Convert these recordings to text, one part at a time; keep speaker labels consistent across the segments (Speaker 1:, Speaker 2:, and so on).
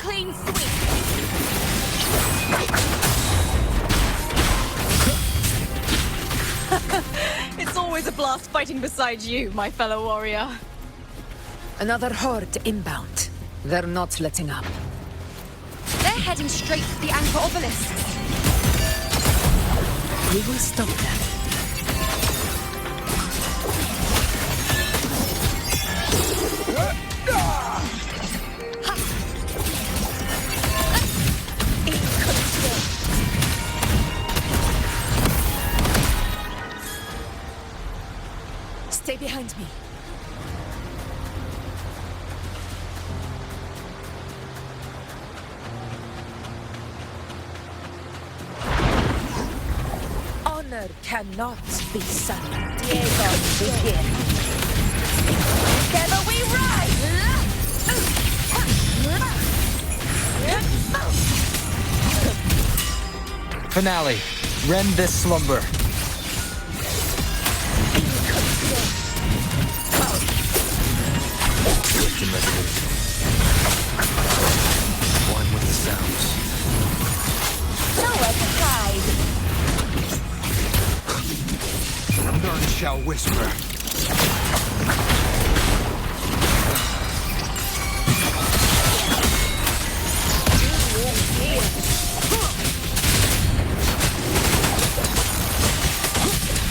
Speaker 1: clean sweep. It's always a blast fighting beside you, my fellow warrior.
Speaker 2: Another horde inbound. They're not letting up.
Speaker 1: They're heading straight for the anchor obelisks.
Speaker 2: We will stop them. Stay behind me. Honor cannot be summoned. Diego, begin. Together we rise!
Speaker 3: Finale. Rend this slumber. Victim resolution. One with the sounds.
Speaker 1: Nowhere to hide.
Speaker 3: None shall whisper.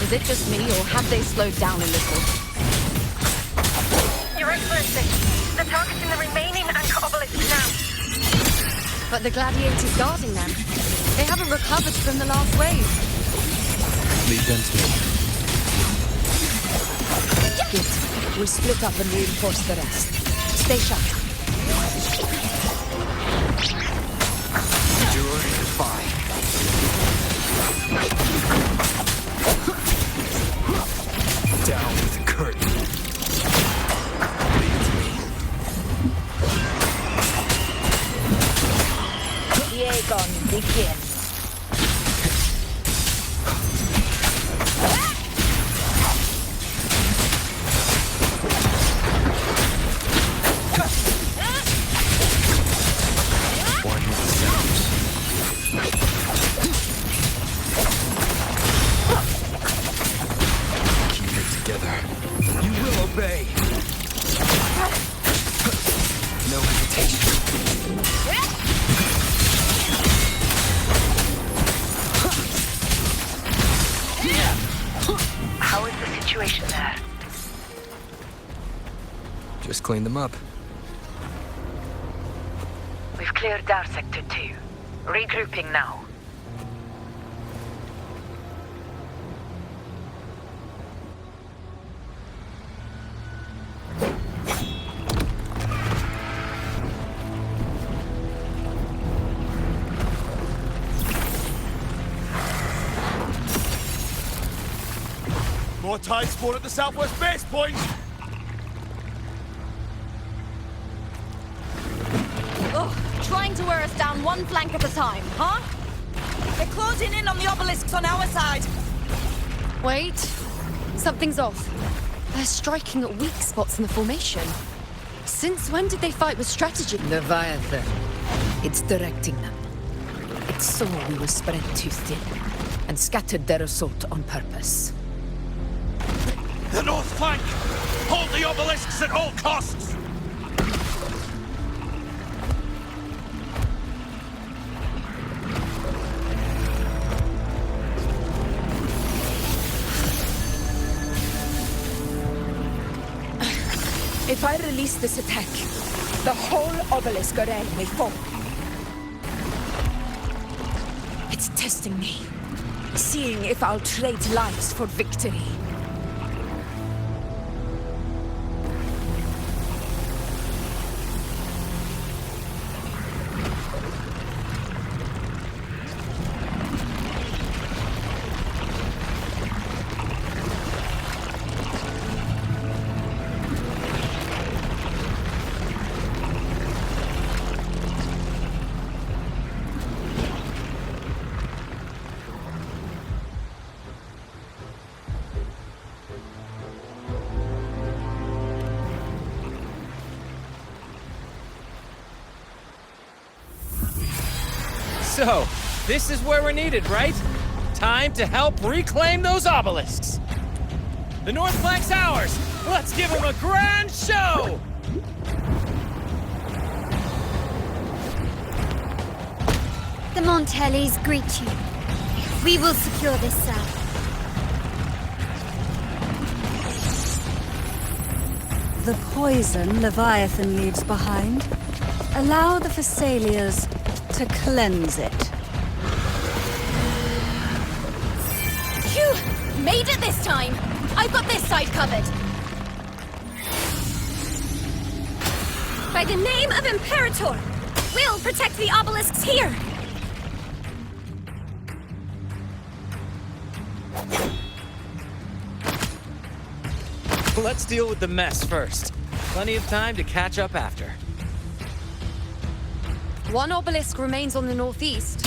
Speaker 1: Is it just me, or have they slowed down a little?
Speaker 4: Your Excellency, the target's in the remaining anchor obelisk now.
Speaker 1: But the gladiators guarding them, they haven't recovered from the last wave.
Speaker 3: Lead them to me.
Speaker 2: Good. We split up and reinforce the rest. Stay sharp.
Speaker 3: Endure and defy. Down with the curtain. Lead to me.
Speaker 2: Diego, begin.
Speaker 3: One with the sounds. Keep it together. You will obey. No hesitation.
Speaker 4: How is the situation there?
Speaker 3: Just clean them up.
Speaker 4: We've cleared our Sector 2. Regrouping now.
Speaker 5: More tide spawn at the southwest base point!
Speaker 1: Ugh, trying to wear us down one flank at a time, huh?
Speaker 2: They're closing in on the obelisks on our side.
Speaker 1: Wait, something's off. They're striking at weak spots in the formation. Since when did they fight with strategy?
Speaker 2: Leviathan. It's directing them. It saw we were spread too thin and scattered their assault on purpose.
Speaker 5: The north flank! Hold the obelisks at all costs!
Speaker 2: If I release this attack, the whole obelisk array may fall. It's testing me, seeing if I'll trade lives for victory.
Speaker 6: So, this is where we're needed, right? Time to help reclaim those obelisks. The North Flank's ours! Let's give them a grand show!
Speaker 7: The Montellis greet you. We will secure this cell.
Speaker 8: The poison Leviathan leaves behind, allow the Thessalians to cleanse it.
Speaker 7: Phew! Made it this time! I've got this side covered! By the name of Imperator, we'll protect the obelisks here!
Speaker 6: Let's deal with the mess first. Plenty of time to catch up after.
Speaker 1: One obelisk remains on the northeast.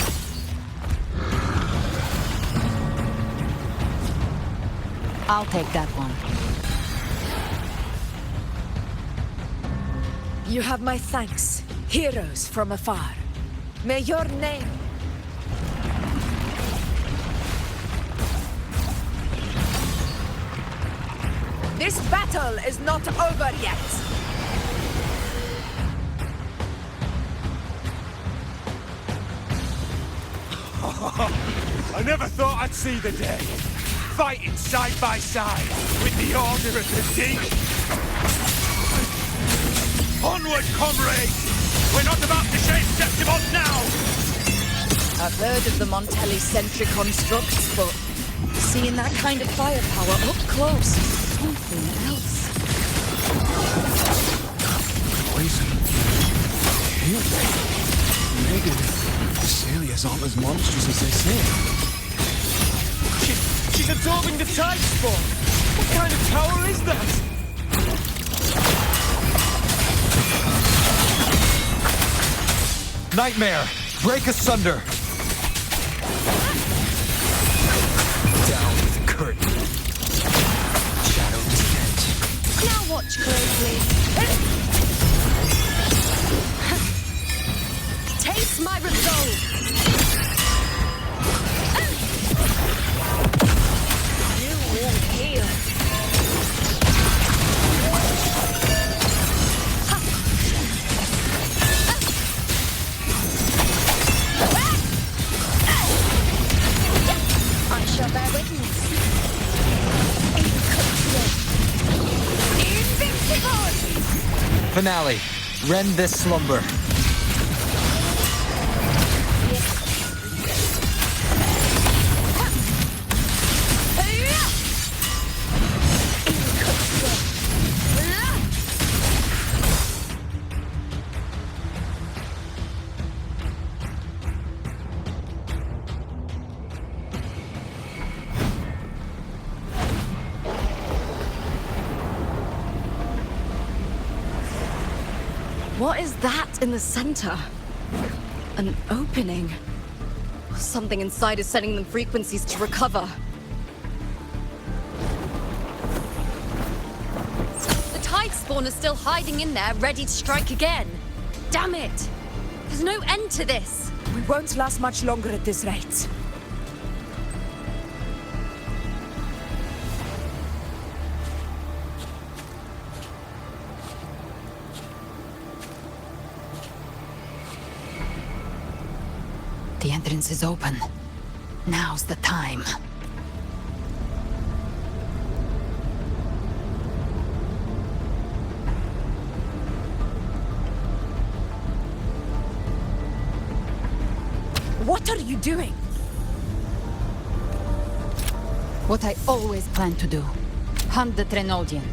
Speaker 2: I'll take that one.
Speaker 9: You have my thanks, heroes from afar. May your name... This battle is not over yet!
Speaker 5: I never thought I'd see the day. Fighting side by side with the Order of the Deep. Onward, comrades! We're not about to shave Septimos now!
Speaker 9: I've heard of the Montelli-centric constructs, but seeing that kind of firepower up close, something else.
Speaker 3: Poison. Can't they? Maybe the Thessalians aren't as monstrous as they say.
Speaker 6: She's absorbing the tide spawn! What kind of tower is that?
Speaker 5: Nightmare! Break asunder!
Speaker 3: Down with the curtain. Shadow descent.
Speaker 1: Now watch closely. Taste my resolve! You will heal. I shall bear witness. Invincible!
Speaker 5: Finale. Rend this slumber.
Speaker 1: What is that in the center? An opening. Something inside is sending them frequencies to recover. The tide spawn is still hiding in there, ready to strike again. Damn it! There's no end to this.
Speaker 9: We won't last much longer at this rate.
Speaker 2: The entrance is open. Now's the time.
Speaker 9: What are you doing?
Speaker 2: What I always planned to do. Hunt the Trenodian.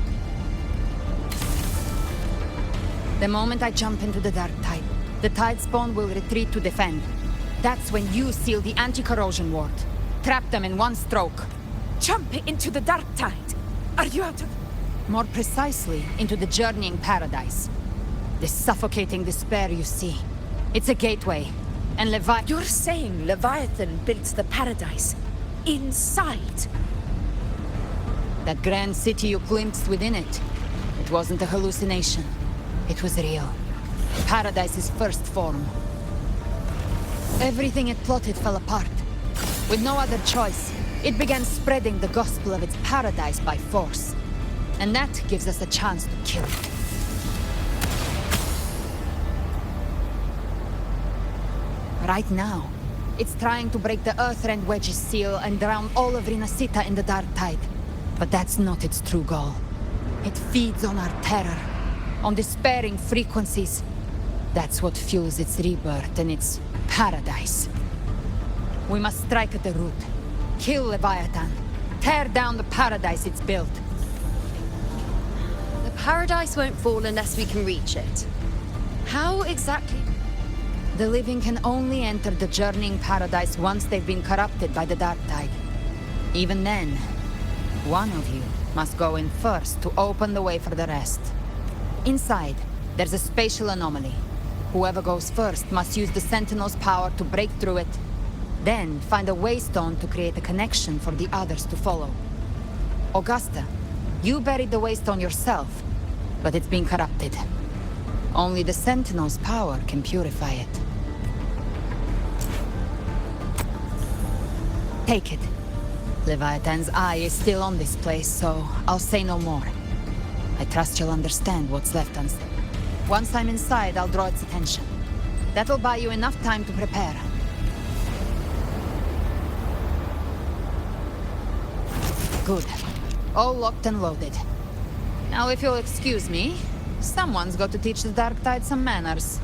Speaker 2: The moment I jump into the dark tide, the tide spawn will retreat to defend. That's when you seal the anti-corrosion ward. Trap them in one stroke.
Speaker 9: Jump into the dark tide. Are you out of...
Speaker 2: More precisely, into the journeying paradise. The suffocating despair you see. It's a gateway. And
Speaker 9: You're saying Leviathan built the paradise inside?
Speaker 2: That grand city you glimpsed within it. It wasn't a hallucination. It was real. Paradise's first form. Everything it plotted fell apart. With no other choice, it began spreading the gospel of its paradise by force. And that gives us a chance to kill it. Right now, it's trying to break the Earthrend Wedge's seal and drown all of Rinasita in the Dark Tide. But that's not its true goal. It feeds on our terror, on despairing frequencies. That's what fuels its rebirth and its paradise. We must strike at the root. Kill Leviathan. Tear down the paradise it's built.
Speaker 1: The paradise won't fall unless we can reach it. How exactly?
Speaker 2: The living can only enter the journeying paradise once they've been corrupted by the Dark Tide. Even then, one of you must go in first to open the way for the rest. Inside, there's a spatial anomaly. Whoever goes first must use the Sentinel's power to break through it, then find a waystone to create a connection for the others to follow. Augusta, you buried the waystone yourself, but it's been corrupted. Only the Sentinel's power can purify it. Take it. Leviathan's eye is still on this place, so I'll say no more. I trust you'll understand what's left unsaid. Once I'm inside, I'll draw its attention. That'll buy you enough time to prepare. Good. All locked and loaded. Now, if you'll excuse me, someone's got to teach the Dark Tide some manners.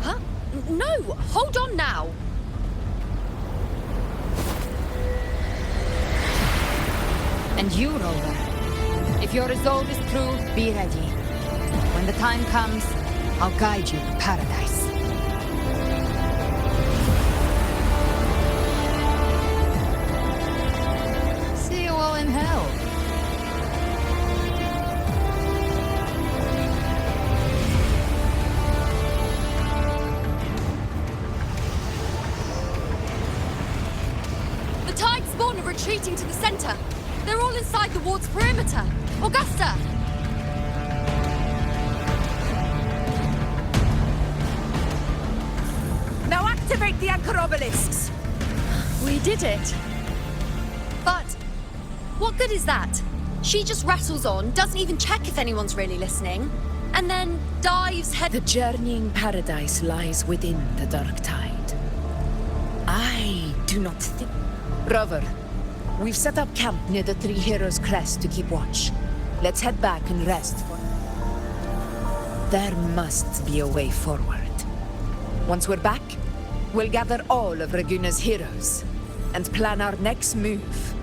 Speaker 1: Huh? No! Hold on now!
Speaker 2: And you, Rover. If your resolve is true, be ready. When the time comes, I'll guide you to paradise. See you all in hell.
Speaker 1: The Tide spawn are retreating to the center. They're all inside the ward's perimeter. Augusta!
Speaker 9: Now activate the anchor obelisks!
Speaker 1: We did it. But what good is that? She just rattles on, doesn't even check if anyone's really listening, and then dives head...
Speaker 10: The journeying paradise lies within the Dark Tide. I do not think... Rover, we've set up camp near the Three Heroes Crest to keep watch. Let's head back and rest for... There must be a way forward. Once we're back, we'll gather all of Raguna's heroes and plan our next move.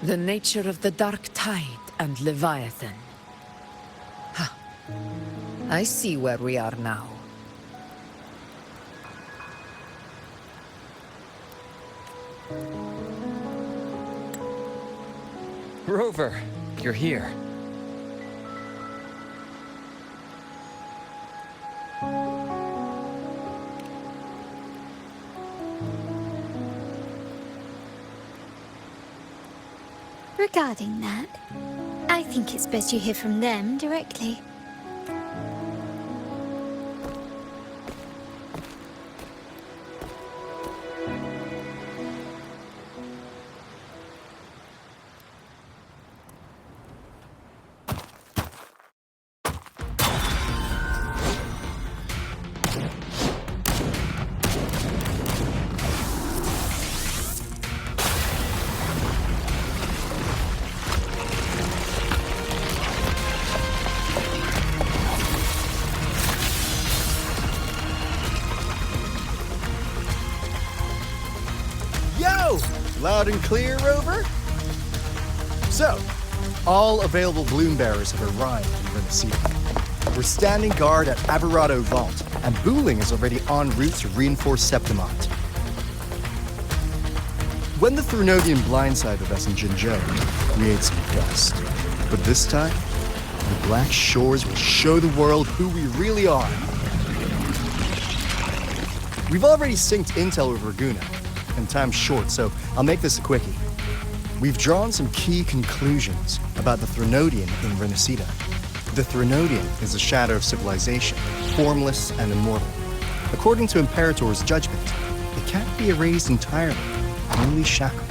Speaker 10: The nature of the Dark Tide and Leviathan. Ha! I see where we are now.
Speaker 6: Rover, you're here.
Speaker 7: Regarding that, I think it's best you hear from them directly.
Speaker 11: Loud and clear, Rover? So, all available bloom bearers have arrived in Rinasita. We're standing guard at Averado Vault, and Booling is already en route to reinforce Septimont. When the Thrinovian blindsided us in Jinzhou, we ate some dust. But this time, the Black Shores will show the world who we really are. We've already synced intel with Raguna, and time's short, so I'll make this a quickie. We've drawn some key conclusions about the Threnodian in Renacida. The Threnodian is a shadow of civilization, formless and immortal. According to Imperator's judgment, it can't be erased entirely, only shackled.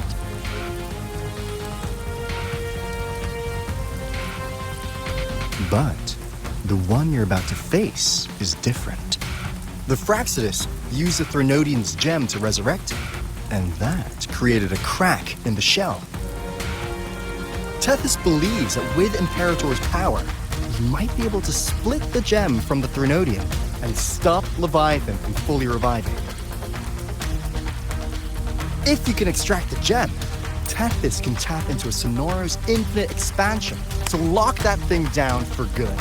Speaker 11: But the one you're about to face is different. The Fraxidus used the Threnodian's gem to resurrect him, and that created a crack in the shell. Tethys believes that with Imperator's power, he might be able to split the gem from the Threnodian and stop Leviathan from fully reviving. If you can extract the gem, Tethys can tap into a Sonoro's infinite expansion to lock that thing down for good.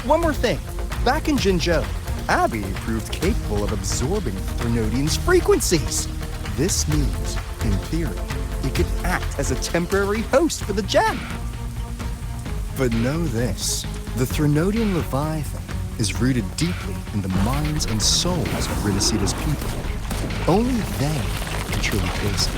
Speaker 11: One more thing. Back in Jinzhou, Abby proved capable of absorbing Threnodian's frequencies. This means, in theory, it could act as a temporary host for the gem. But know this, the Threnodian Leviathan is rooted deeply in the minds and souls of Renacida's people. Only they can truly face it.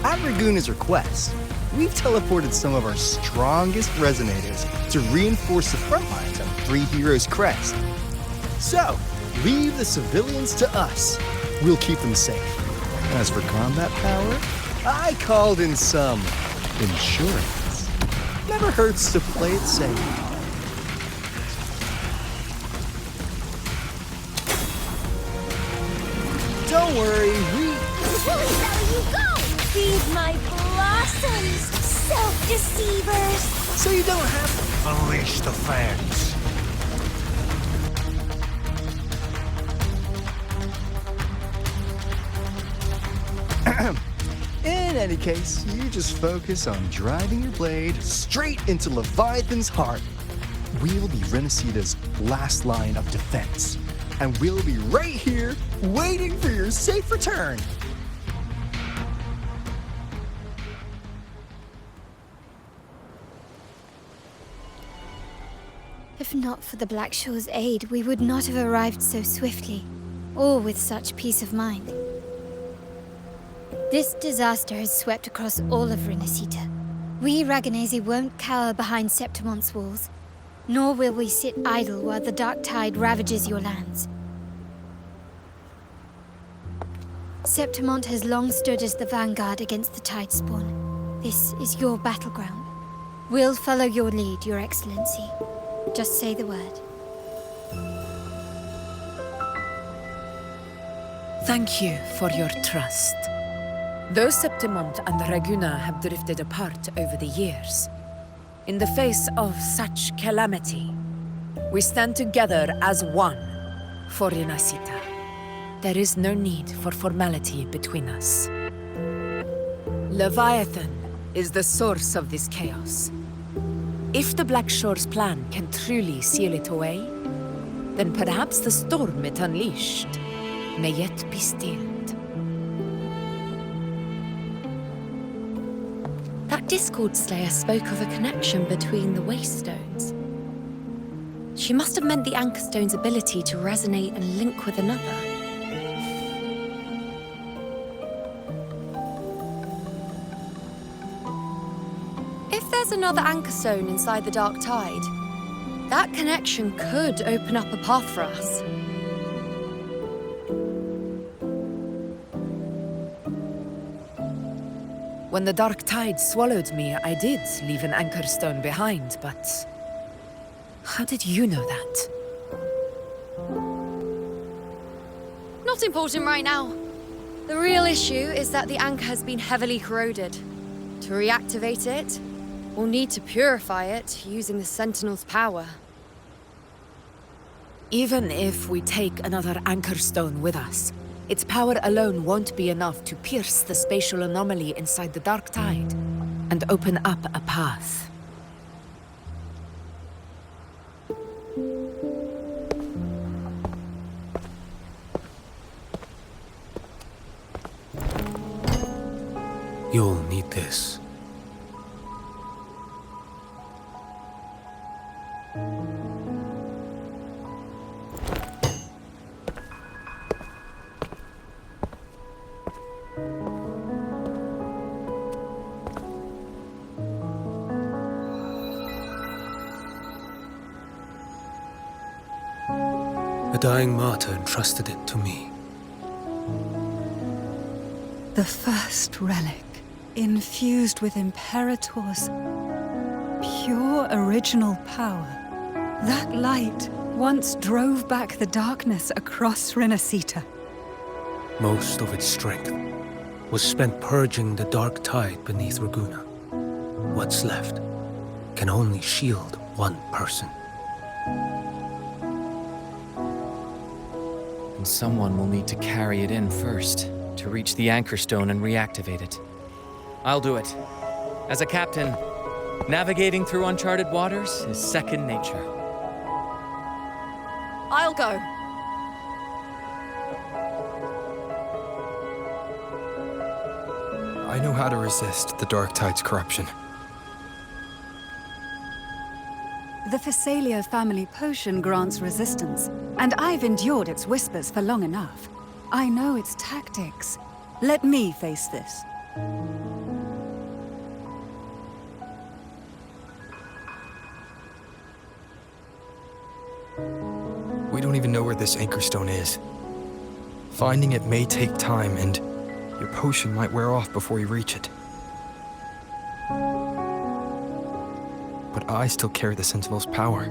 Speaker 11: At Raguna's request, we've teleported some of our strongest resonators to reinforce the front lines of Three Heroes Crest. So, leave the civilians to us. We'll keep them safe. As for combat power, I called in some insurance. Never hurts to play it safe. Don't worry,
Speaker 7: Where you go? Feed my blossoms, self-deceivers!
Speaker 11: So you don't have to.
Speaker 5: Unleash the fans.
Speaker 11: In any case, you just focus on driving your blade straight into Leviathan's heart. We'll be Renacida's last line of defense. And we'll be right here, waiting for your safe return.
Speaker 12: If not for the Black Shore's aid, we would not have arrived so swiftly, or with such peace of mind. This disaster has swept across all of Renacita. We Raganese won't cower behind Septimon's walls, nor will we sit idle while the dark tide ravages your lands. Septimont has long stood as the vanguard against the tide spawn. This is your battleground. We'll follow your lead, Your Excellency. Just say the word.
Speaker 10: Thank you for your trust. Though Septimont and Raguna have drifted apart over the years, in the face of such calamity, we stand together as one for Renacita. There is no need for formality between us. Leviathan is the source of this chaos. If the Black Shore's plan can truly seal it away, then perhaps the storm it unleashed may yet be stilled.
Speaker 1: That Discord Slayer spoke of a connection between the Wastestones. She must have meant the Anchorstone's ability to resonate and link with another. If there's another Anchorstone inside the Dark Tide, that connection could open up a path for us.
Speaker 10: When the Dark Tide swallowed me, I did leave an Anchorstone behind, but... how did you know that?
Speaker 1: Not important right now. The real issue is that the anchor has been heavily corroded. To reactivate it, we'll need to purify it using the Sentinel's power.
Speaker 10: Even if we take another Anchorstone with us, its power alone won't be enough to pierce the spatial anomaly inside the Dark Tide and open up a path.
Speaker 3: You'll need this. A dying martyr entrusted it to me.
Speaker 8: The first relic, infused with Imperator's pure original power. That light once drove back the darkness across Renacita.
Speaker 3: Most of its strength was spent purging the dark tide beneath Raguna. What's left can only shield one person.
Speaker 6: And someone will need to carry it in first, to reach the anchor stone and reactivate it. I'll do it. As a captain, navigating through uncharted waters is second nature.
Speaker 1: I'll go.
Speaker 3: I know how to resist the dark tide's corruption.
Speaker 8: The Phasalia family potion grants resistance, and I've endured its whispers for long enough. I know its tactics. Let me face this.
Speaker 3: We don't even know where this anchor stone is. Finding it may take time, and your potion might wear off before you reach it. But I still carry the Sentinel's power.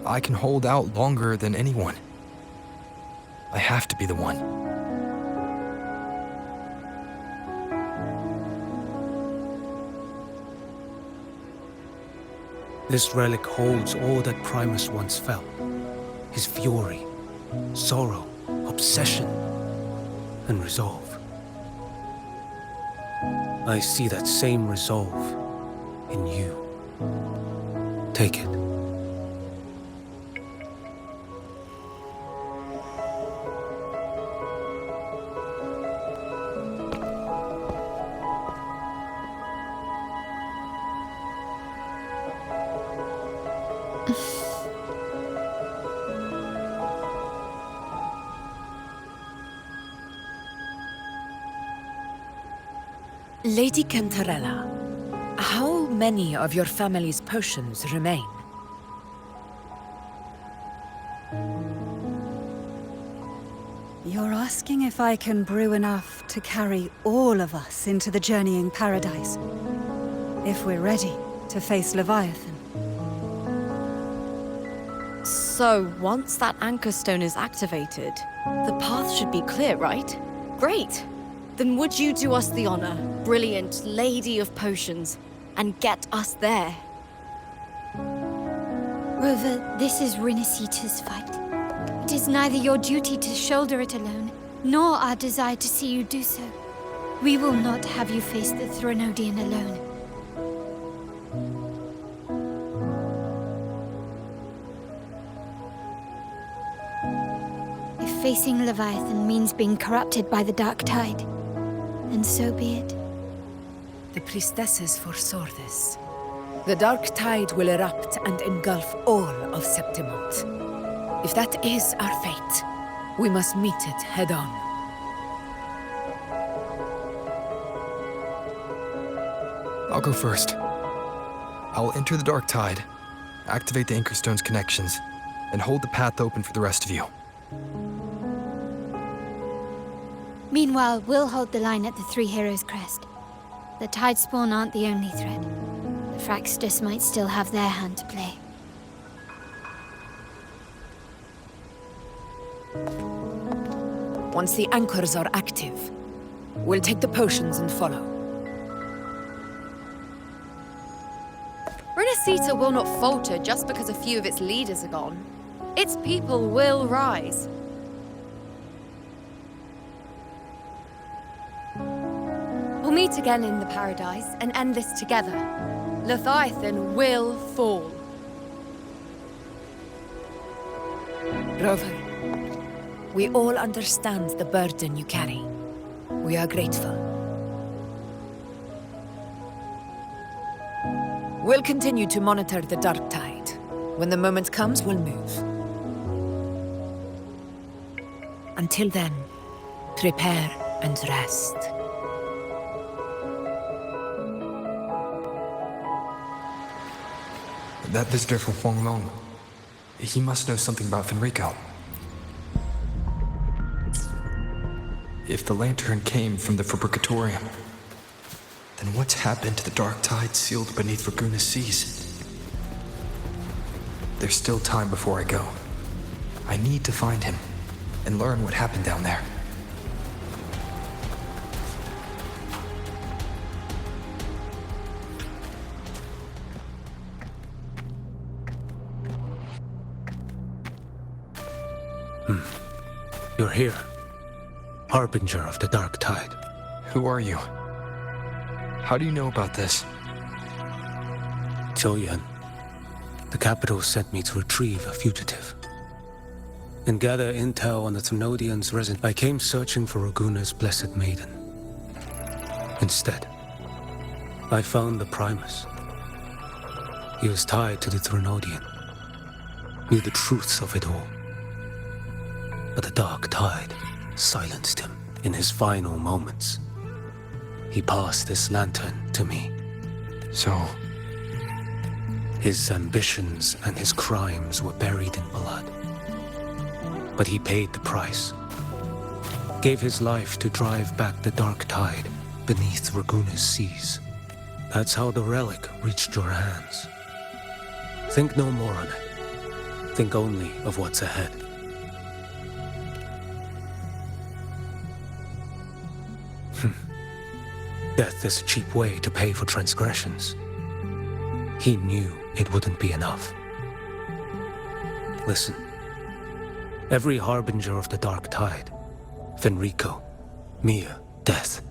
Speaker 3: I can hold out longer than anyone. I have to be the one. This relic holds all that Primus once felt. His fury, sorrow, obsession, and resolve. I see that same resolve in you. Take it.
Speaker 10: Lady Cantarella, how many of your family's potions remain?
Speaker 8: You're asking if I can brew enough to carry all of us into the journeying paradise. If we're ready to face Leviathan.
Speaker 1: So, once that anchor stone is activated, the path should be clear, right? Great! Then would you do us the honor, brilliant Lady of Potions, and get us there?
Speaker 12: Rover, this is Renacita's fight. It is neither your duty to shoulder it alone, nor our desire to see you do so. We will not have you face the Threnodian alone. If facing Leviathan means being corrupted by the dark tide, then so be it.
Speaker 10: The priestesses foresaw this. The dark tide will erupt and engulf all of Septimont. If that is our fate, we must meet it head-on.
Speaker 3: I'll go first. I'll enter the dark tide, activate the anchor stone's connections, and hold the path open for the rest of you.
Speaker 12: Meanwhile, we'll hold the line at the Three Heroes Crest. The Tidespawn aren't the only threat. The Fraxtus might still have their hand to play.
Speaker 10: Once the anchors are active, we'll take the potions and follow.
Speaker 1: Renacita will not falter just because a few of its leaders are gone. Its people will rise. We'll meet again in the paradise and end this together. Leviathan will fall.
Speaker 10: Rover, we all understand the burden you carry. We are grateful. We'll continue to monitor the dark tide. When the moment comes, we'll move. Until then, prepare and rest.
Speaker 13: That visitor from Huanglong, he must know something about Fenrico. If the lantern came from the Fabricatorium, then what's happened to the dark tide sealed beneath Raguna's seas? There's still time before I go. I need to find him and learn what happened down there.
Speaker 3: You're here. Harbinger of the dark tide.
Speaker 13: Who are you? How do you know about this?
Speaker 3: Choyan. The capital sent me to retrieve a fugitive and gather intel on the Thrunodians resident. I came searching for Raguna's blessed maiden. Instead, I found the Primus. He was tied to the Thrunodian, knew the truths of it all. But the dark tide silenced him in his final moments. He passed this lantern to me.
Speaker 13: So,
Speaker 3: his ambitions and his crimes were buried in blood. But he paid the price. Gave his life to drive back the dark tide beneath Raguna's seas. That's how the relic reached your hands. Think no more on it. Think only of what's ahead. Death is a cheap way to pay for transgressions. He knew it wouldn't be enough. Listen. Every harbinger of the dark tide, Fenrico, Mia, death.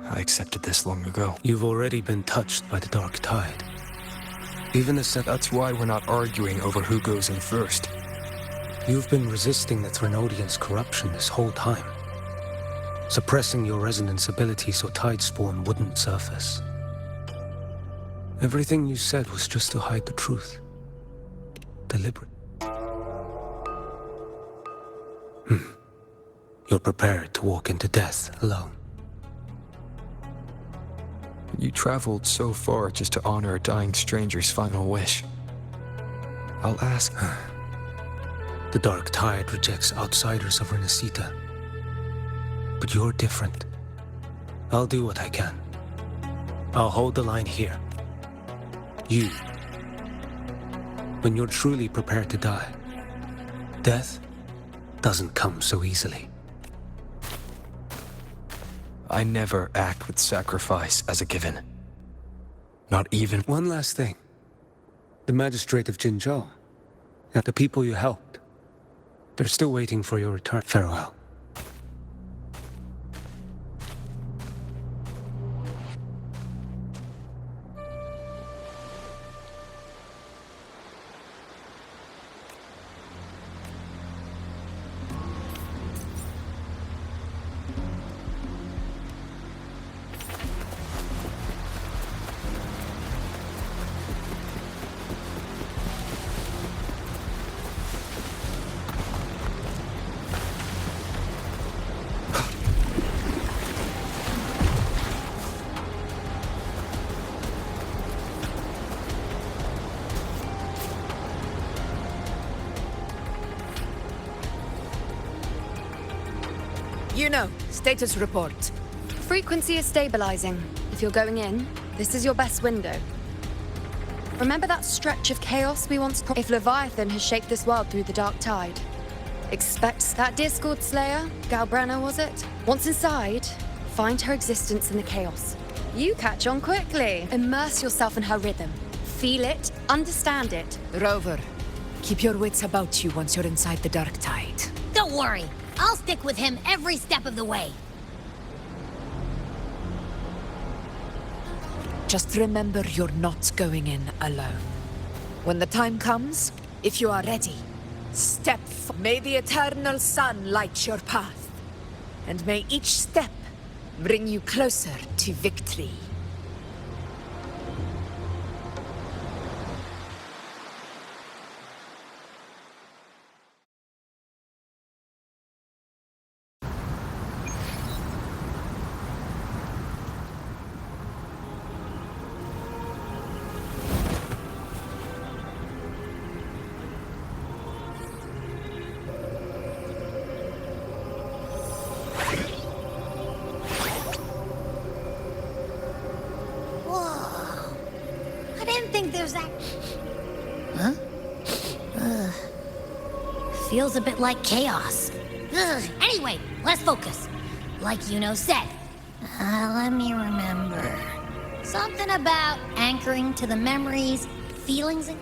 Speaker 13: I accepted this long ago.
Speaker 3: You've already been touched by the dark tide. Even the
Speaker 13: That's why we're not arguing over who goes in first.
Speaker 3: You've been resisting the Thrunodians' corruption this whole time. Suppressing your resonance ability so Tidespawn wouldn't surface. Everything you said was just to hide the truth. Deliberate. You're prepared to walk into death alone.
Speaker 13: You traveled so far just to honor a dying stranger's final wish. I'll ask...
Speaker 3: The dark tide rejects outsiders of Renacita. But you're different. I'll do what I can. I'll hold the line here. You. When you're truly prepared to die, death doesn't come so easily.
Speaker 13: I never act with sacrifice as a given. Not even...
Speaker 3: One last thing. The magistrate of Jinzhou, and the people you helped, they're still waiting for your return. Farewell.
Speaker 10: You know, status report.
Speaker 1: Frequency is stabilizing. If you're going in, this is your best window. Remember that stretch of chaos we once... If Leviathan has shaped this world through the dark tide, expect that Discord Slayer, Galbrenna was it? Once inside, find her existence in the chaos. You catch on quickly. Immerse yourself in her rhythm. Feel it, understand it.
Speaker 10: Rover, keep your wits about you once you're inside the dark tide.
Speaker 14: Don't worry. I'll stick with him every step of the way.
Speaker 10: Just remember you're not going in alone. When the time comes, if you are ready, may the eternal sun light your path, and may each step bring you closer to victory.
Speaker 14: Whoa. I didn't think there's that... Huh? Ugh. Feels a bit like chaos. Ugh. Anyway, let's focus. Like Yuno said. Let me remember. Something about anchoring to the memories, feelings, and...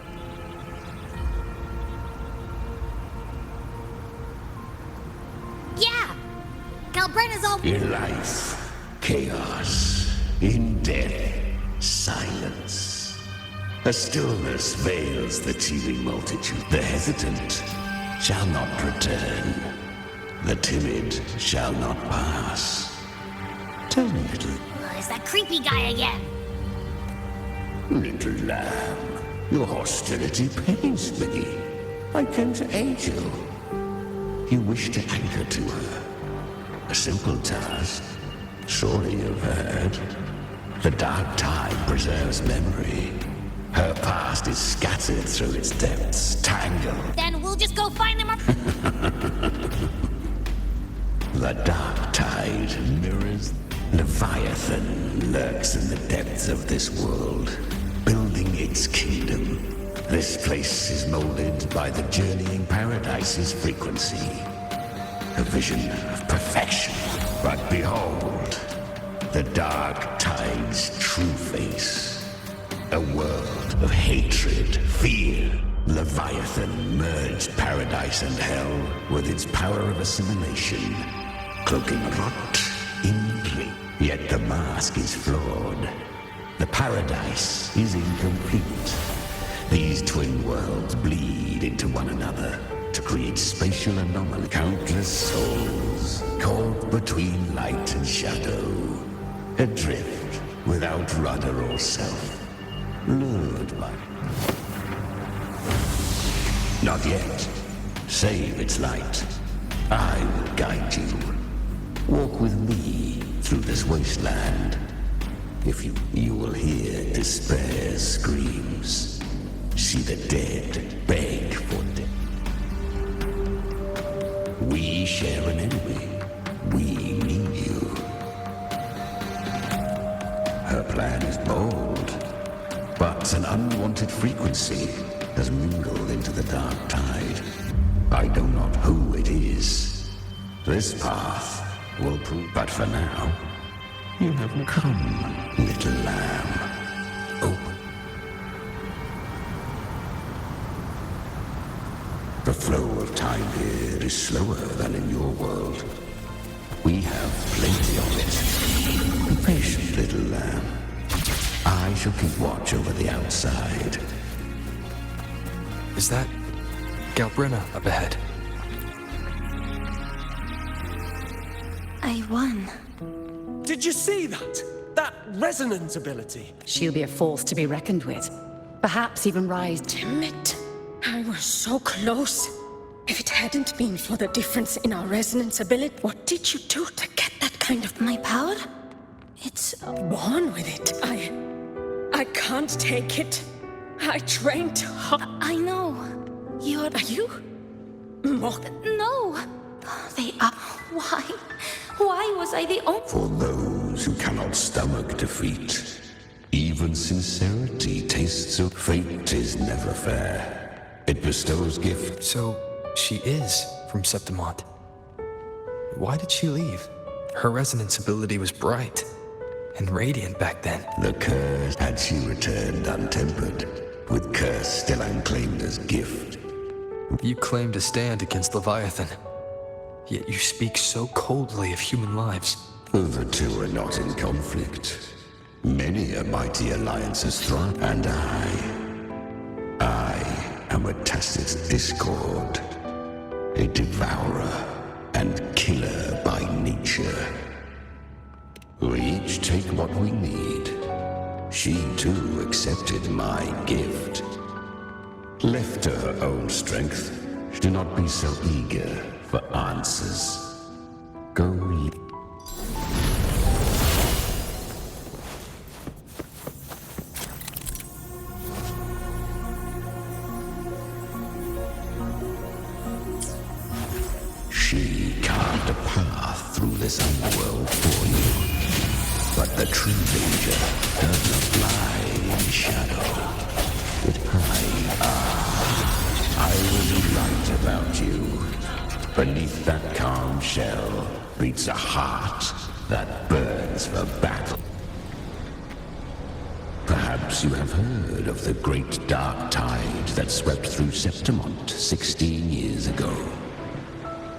Speaker 14: Yeah! Calbrenna's all...
Speaker 15: In life, chaos. In death, silence. A stillness veils the teeming multitude. The hesitant shall not return. The timid shall not pass. Tell me, little...
Speaker 14: It's that creepy guy again.
Speaker 15: Little lamb, your hostility pains me. I came to aid you. You wish to anchor to her. A simple task. Surely you've heard. The dark tide preserves memory. Her past is scattered through its depths, tangled.
Speaker 14: Then we'll just go find them.
Speaker 15: The dark tide mirrors. Leviathan lurks in the depths of this world, building its kingdom. This place is molded by the journeying paradise's frequency. A vision of perfection. But behold, the dark tide's true face. A world of hatred, fear. Leviathan merged paradise and hell with its power of assimilation, cloaking rot in play. Yet the mask is flawed. The paradise is incomplete. These twin worlds bleed into one another to create spatial anomaly. Countless souls caught between light and shadow, adrift without rudder or self, lured by... Not yet. Save its light. I will guide you. Walk with me through this wasteland. If you will hear despair's screams. See the dead beg for death. We share an enemy. We need you. Her plan is bold, but an unwanted frequency has mingled into the dark tide. I know not who it is. This path will prove, but for now, you have come, little lamb. Open. The flow of time here is slower than in your world. We have plenty of it. Be patient, little lamb. I shall keep watch over the outside.
Speaker 13: Is that Galbrenna up ahead?
Speaker 12: I won.
Speaker 16: Did you see that? That resonance ability?
Speaker 8: She'll be a force to be reckoned with. Perhaps even rise.
Speaker 17: Damn it. I was so close. If it hadn't been for the difference in our resonance ability, what did you do to get that kind of...
Speaker 12: My power? It's...
Speaker 17: born with it. I can't take it. I trained hard.
Speaker 12: I know. You're...
Speaker 17: Are you? More...
Speaker 12: No. They are... Why? Why was I the only...
Speaker 15: For those who cannot stomach defeat, even sincerity tastes of fate is never fair. It bestows gifts.
Speaker 13: So, she is from Septimont. Why did she leave? Her resonance ability was bright and radiant back then.
Speaker 15: The curse had she returned untempered, with curse still unclaimed as gift.
Speaker 13: You claim to stand against Leviathan, yet you speak so coldly of human lives.
Speaker 15: The two are not in conflict. Many a mighty alliance has thrive, and I am a tacit discord, a devourer and killer by nature. We each take what we need. She too accepted my gift. Left to her own strength, do not be so eager for answers. Go She carved a path through this underworld for you. But the true danger does not lie in shadow. With I will be right about you. Beneath that calm shell beats a heart that burns for battle. Perhaps you have heard of the great dark tide that swept through Septimont 16 years ago.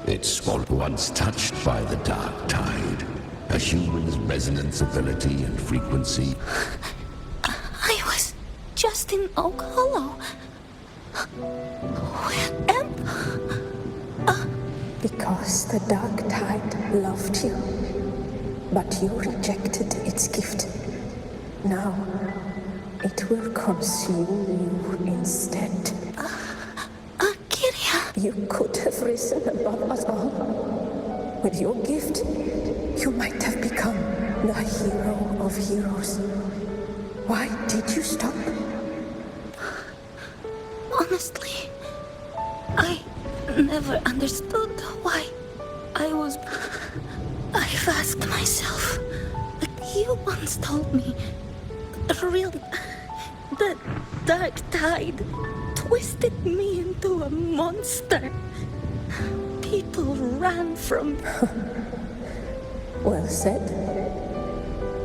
Speaker 15: It swallowed once touched by the dark tide, a human's resonance ability and frequency.
Speaker 14: I was just in Oak Hollow. Where am I?
Speaker 17: Because the dark tide loved you, but you rejected its gift. Now, it will consume you instead. You could have risen above us all. With your gift, you might have become the hero of heroes. Why did you stop?
Speaker 14: Honestly, I never understood why I was... I've asked myself. You once told me the dark tide twisted me into a monster. People ran from...
Speaker 17: Well said.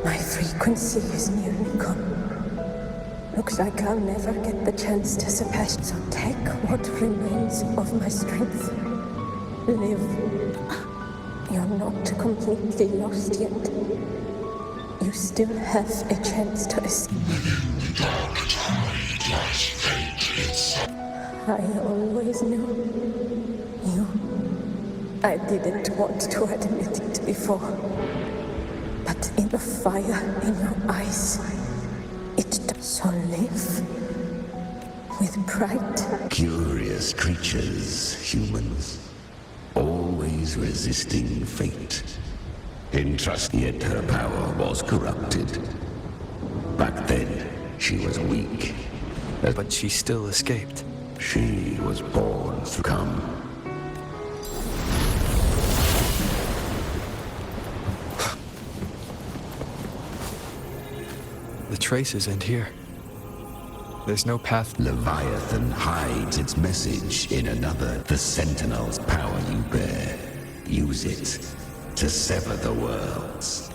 Speaker 17: My frequency is nearly gone. Looks like I'll never get the chance to surpass. So take what remains of my strength. Live. You're not completely lost yet. You still have a chance to escape. I always knew you. I didn't want to admit it before. But in the fire in your eyes, it does. So live with pride.
Speaker 15: Curious creatures, humans, always resisting fate. Entrust, yet her power was corrupted. Back then, she was weak.
Speaker 13: But she still escaped.
Speaker 15: She was born to come.
Speaker 13: The traces end here. There's no path.
Speaker 15: Leviathan hides its message in another. The Sentinel's power you bear. Use it to sever the worlds.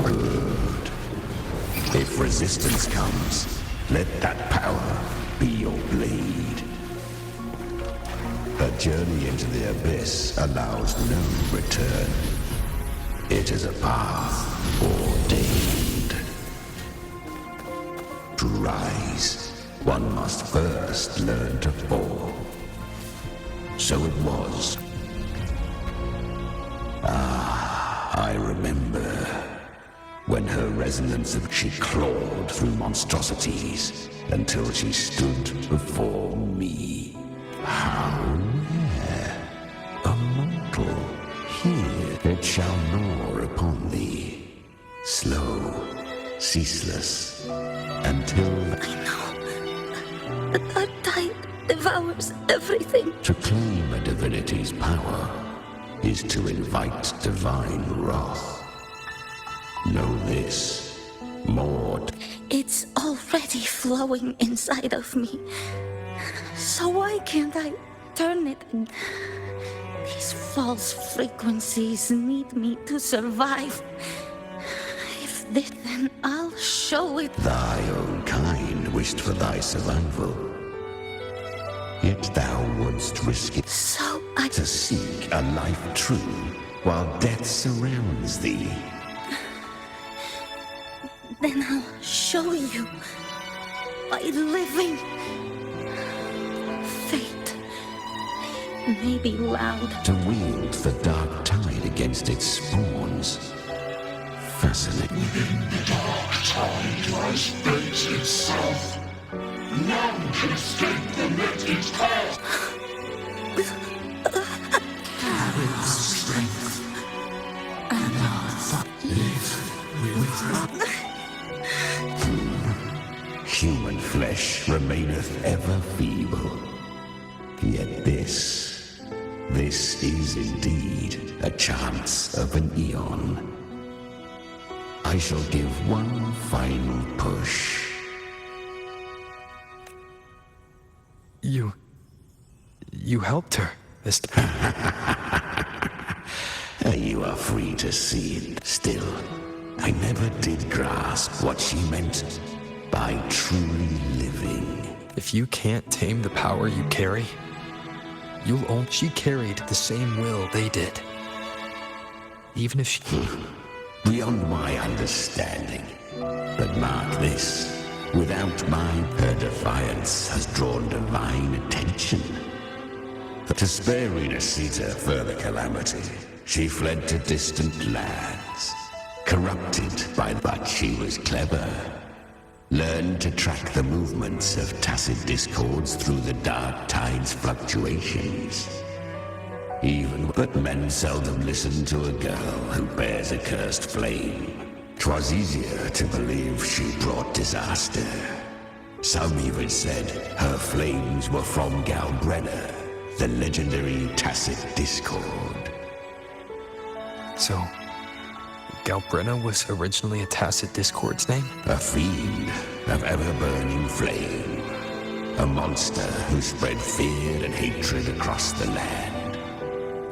Speaker 15: Good. If resistance comes, let that power be your blade. A journey into the abyss allows no return. It is a path ordained. To rise, one must first learn to fall. So it was. I remember. When her resonance she clawed through monstrosities until she stood before me. How rare! A mortal here. It shall gnaw upon thee. Slow, ceaseless, until...
Speaker 14: I know. The dark tide devours everything.
Speaker 15: To claim a divinity's power is to invite divine wrath. Know this, Maud.
Speaker 14: It's already flowing inside of me. So why can't I turn it? These false frequencies need me to survive. If this, then I'll show it.
Speaker 15: Thy own kind wished for thy survival. Yet thou wouldst risk it
Speaker 14: So
Speaker 15: to seek a life true, while death surrounds thee.
Speaker 14: Then I'll show you by living. Fate may be loud.
Speaker 15: To wield the dark tide against its spawns. Fascinating.
Speaker 18: Within the dark tide lies fate itself. None can escape the net it casts. Carry the strength, and our live with
Speaker 15: Human flesh remaineth ever feeble. Yet this is indeed a chance of an eon. I shall give one final push.
Speaker 13: You helped her, Mr.
Speaker 15: You are free to see it. Still, I never did grasp what she meant by truly living.
Speaker 13: If you can't tame the power you carry, she carried the same will they did. Even if she...
Speaker 15: Beyond my understanding. But mark this. Without mine, her defiance has drawn divine attention. To spare Renacita further calamity, she fled to distant lands. Corrupted but she was clever. Learned to track the movements of tacit discords through the dark tide's fluctuations. But men seldom listen to a girl who bears a cursed flame. 'Twas easier to believe she brought disaster. Some even said her flames were from Galbrenna, the legendary tacit discord.
Speaker 13: So, Galbrenna was originally a tacit discord's name?
Speaker 15: A fiend of ever-burning flame. A monster who spread fear and hatred across the land.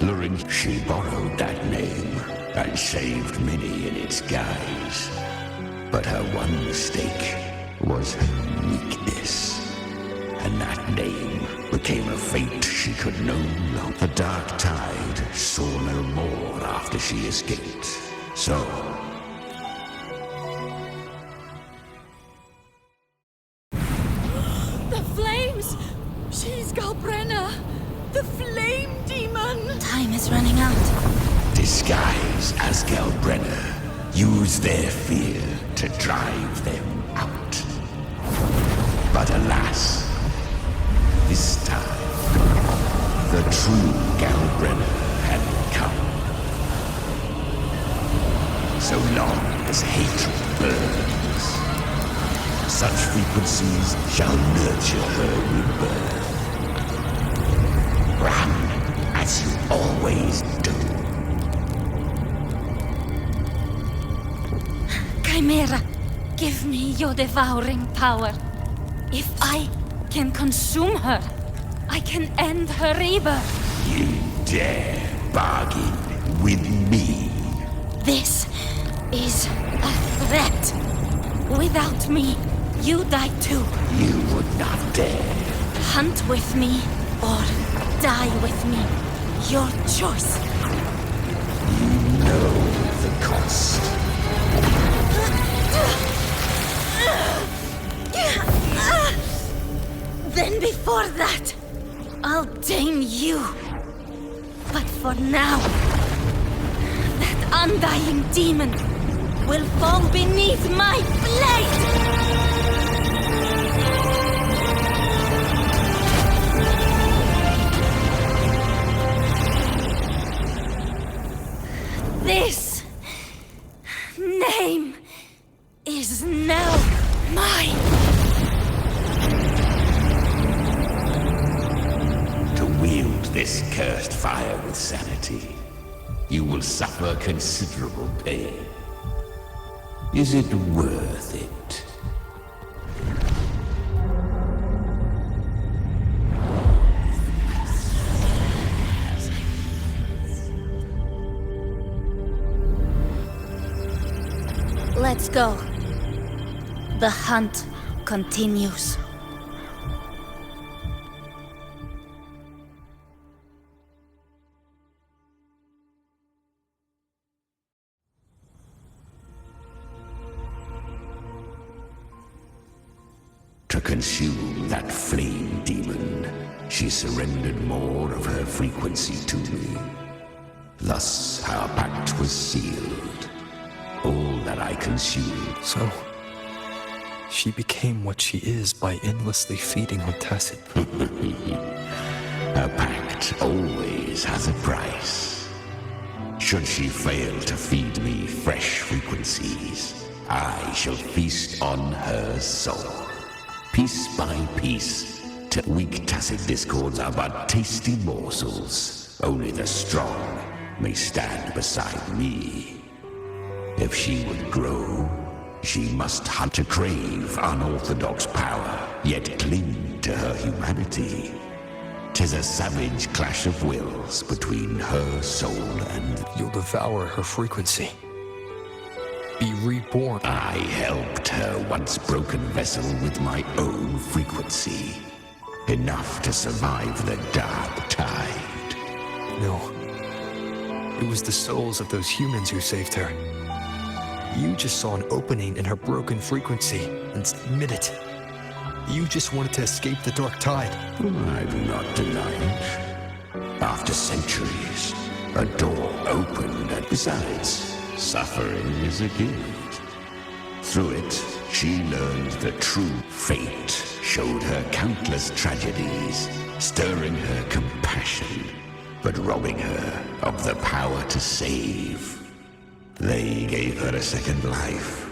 Speaker 15: Luring, she borrowed that name and saved many in its guise. But her one mistake was her weakness. And that name became a fate she could no longer. The dark tide saw no more after she escaped. So...
Speaker 9: The flames! She's Galbrenna! The flame demon!
Speaker 14: Time is running out.
Speaker 15: Disguise as Galbrenna. Use their fear to drive them out. But alas, this time, the true Galbrenna had come. So long as hatred burns, such frequencies shall nurture her rebirth. Run as you always do.
Speaker 12: Chimera, give me your devouring power. If I can consume her, I can end her rebirth.
Speaker 15: You dare bargain with me?
Speaker 12: This is a threat. Without me, you die too.
Speaker 15: You would not dare.
Speaker 12: Hunt with me or die with me. Your choice.
Speaker 15: You know the cost.
Speaker 12: Then before that, I'll tame you. But for now, that undying demon will fall beneath my blade! This name is now mine.
Speaker 15: To wield this cursed fire with sanity, you will suffer considerable pain. Is it worth it?
Speaker 14: Let's Go. The hunt continues.
Speaker 15: To consume that flame demon, she surrendered more of her frequency to me. Thus, our pact was sealed. All that I consumed.
Speaker 13: So, she became what she is by endlessly feeding on tacit.
Speaker 15: A pact always has a price. Should she fail to feed me fresh frequencies, I shall feast on her soul. Piece by piece, till weak tacit discords are but tasty morsels. Only the strong may stand beside me. If she would grow, she must hunt to crave unorthodox power, yet cling to her humanity. 'Tis a savage clash of wills between her soul and...
Speaker 13: You'll devour her frequency. Be reborn.
Speaker 15: I helped her once broken vessel with my own frequency. Enough to survive the dark tide.
Speaker 13: No. It was the souls of those humans who saved her. You just saw an opening in her broken frequency and admit it. You just wanted to escape the dark tide.
Speaker 15: I do not deny it. After centuries, a door opened, and besides, suffering is a gift. Through it, she learned the true fate, showed her countless tragedies, stirring her compassion, but robbing her of the power to save. They gave her a second life,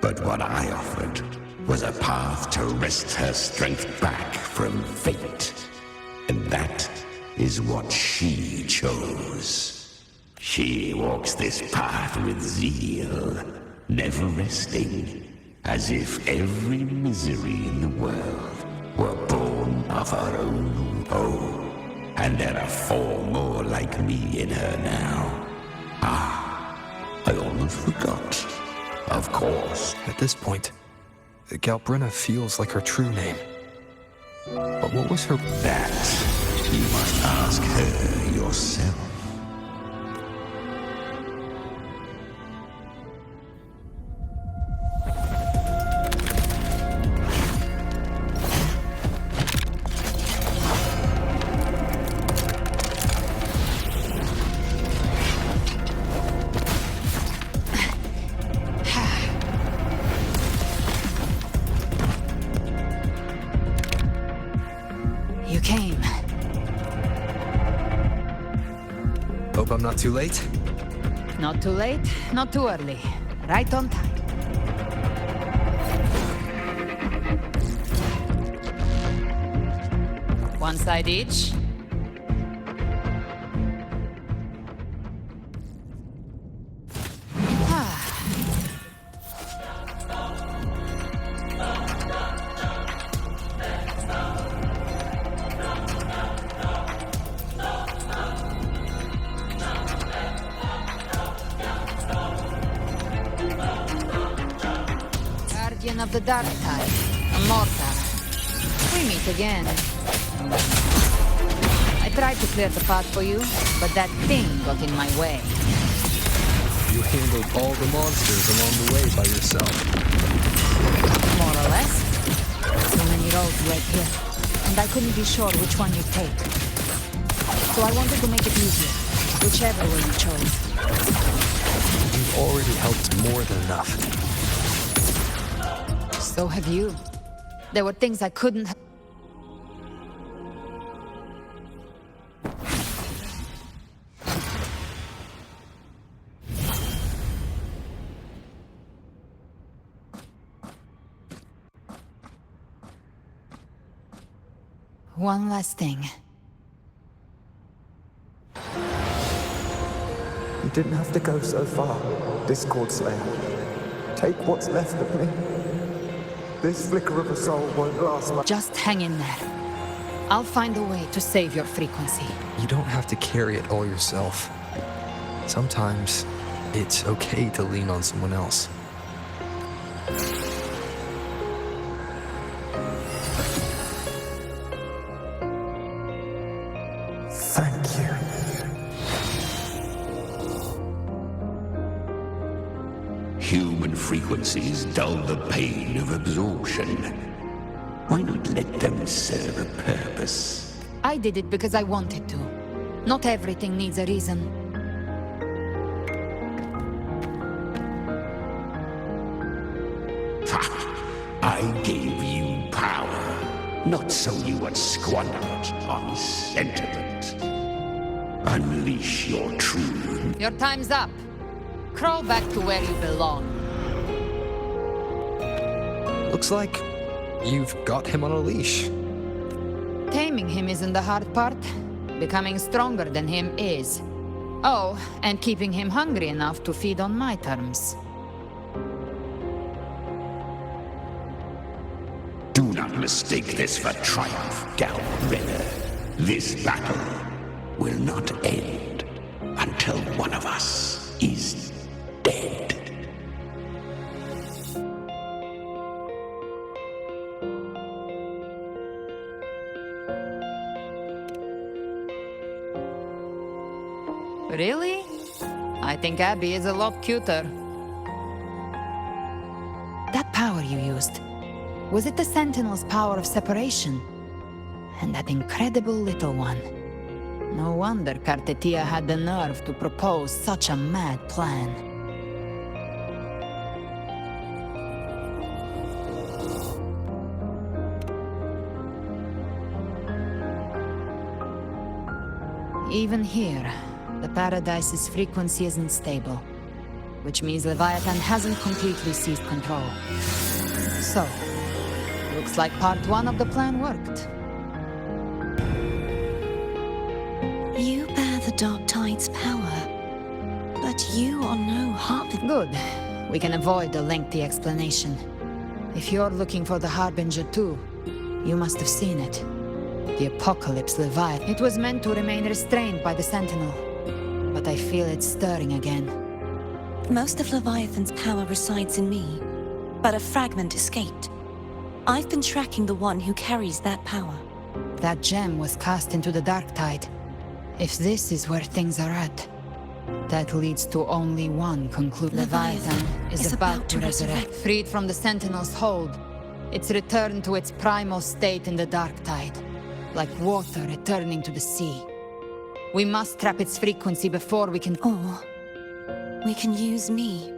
Speaker 15: but what I offered was a path to wrest her strength back from fate. And that is what she chose. She walks this path with zeal, never resting, as if every misery in the world were born of her own. Oh, and there are 4 more like me in her now. I almost forgot. Of course.
Speaker 13: At this point, Galbrenna feels like her true name. But what was her...
Speaker 15: That you must ask her yourself.
Speaker 2: You came.
Speaker 13: Hope I'm not too late?
Speaker 2: Not too late, not too early. Right on time. One side each. Guardian of the Dark Tide, Immortal. We meet again. I tried to clear the path for you, but that thing got in my way.
Speaker 13: You handled all the monsters along the way by yourself.
Speaker 2: More or less. So many roads led here, and I couldn't be sure which one you'd take. So I wanted to make it easier, whichever way you chose.
Speaker 13: You've already helped more than enough.
Speaker 2: So have you. There were things I couldn't... One last thing.
Speaker 19: You didn't have to go so far, Discord Slayer. Take what's left of me. This flicker of a soul won't last much.
Speaker 2: Just hang in there. I'll find a way to save your frequency.
Speaker 13: You don't have to carry it all yourself. Sometimes, it's okay to lean on someone else.
Speaker 19: Thank you.
Speaker 15: Human frequencies dull the pain of absorption. Why not let them serve a purpose?
Speaker 2: I did it because I wanted to. Not everything needs a reason.
Speaker 15: I gave you power, not so you would squander it on sentiment. Unleash your true...
Speaker 2: Your time's up. Crawl back to where you belong.
Speaker 13: Looks like you've got him on a leash.
Speaker 2: Taming him isn't the hard part. Becoming stronger than him is. Oh, and keeping him hungry enough to feed on my terms.
Speaker 15: Do not mistake this for triumph, Galredder. This battle will not end until one of us is dead.
Speaker 2: Really? I think Abby is a lot cuter. That power you used, was it the Sentinel's power of separation? And that incredible little one. No wonder Kartetia had the nerve to propose such a mad plan. Even here, the Paradise's frequency isn't stable, which means Leviathan hasn't completely seized control. So, looks like part one of the plan worked.
Speaker 20: You bear the Dark Tide's power, but you are no Harbinger.
Speaker 2: Good. We can avoid a lengthy explanation. If you're looking for the Harbinger too, you must have seen it. The Apocalypse Leviathan. It was meant to remain restrained by the Sentinel, but I feel it stirring again.
Speaker 20: Most of Leviathan's power resides in me, but a fragment escaped. I've been tracking the one who carries that power.
Speaker 2: That gem was cast into the Dark Tide. If this is where things are at, that leads to only one conclusion. Leviathan is about to resurrect. Freed from the Sentinel's hold, it's returned to its primal state in the Dark Tide, like water returning to the sea. We must trap its frequency before we can...
Speaker 20: Or we can use me.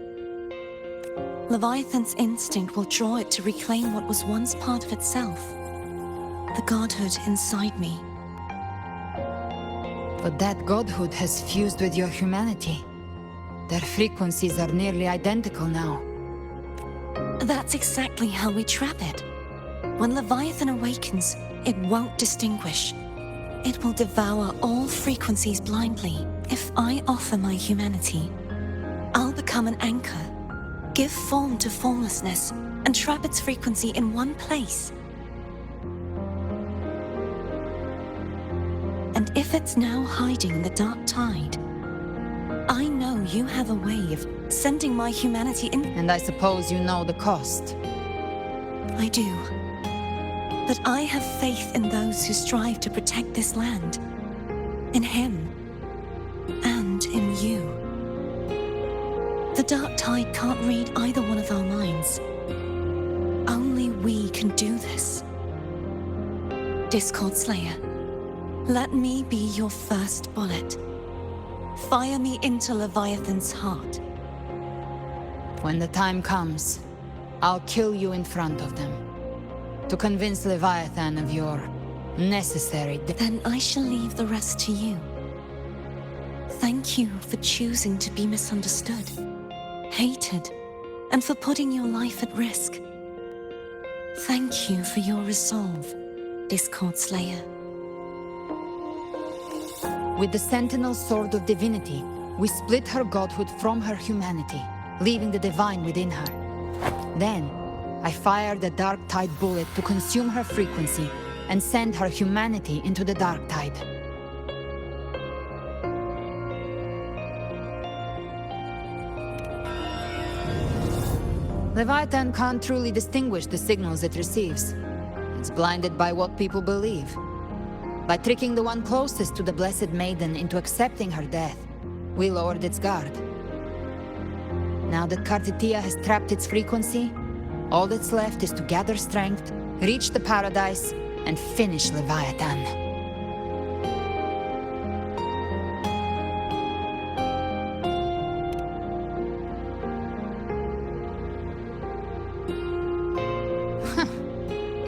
Speaker 20: Leviathan's instinct will draw it to reclaim what was once part of itself. The godhood inside me.
Speaker 2: But that godhood has fused with your humanity. Their frequencies are nearly identical now.
Speaker 20: That's exactly how we trap it. When Leviathan awakens, it won't distinguish. It will devour all frequencies blindly. If I offer my humanity, I'll become an anchor, give form to formlessness, and trap its frequency in one place. And if it's now hiding in the Dark Tide, I know you have a way of sending my humanity in.
Speaker 2: And I suppose you know the cost.
Speaker 20: I do. But I have faith in those who strive to protect this land. In him. And in you. The Dark Tide can't read either one of our minds. Only we can do this. Discord Slayer, let me be your first bullet. Fire me into Leviathan's heart.
Speaker 2: When the time comes, I'll kill you in front of them. To convince Leviathan of your necessary...
Speaker 20: Then I shall leave the rest to you. Thank you for choosing to be misunderstood, hated, and for putting your life at risk. Thank you for your resolve, Discord Slayer.
Speaker 2: With the Sentinel Sword of Divinity, we split her godhood from her humanity, leaving the divine within her. Then, I fired a Dark Tide bullet to consume her frequency and send her humanity into the Dark Tide. Leviathan can't truly distinguish the signals it receives. It's blinded by what people believe. By tricking the one closest to the Blessed Maiden into accepting her death, we lowered its guard. Now that Kartitia has trapped its frequency, all that's left is to gather strength, reach the paradise, and finish Leviathan.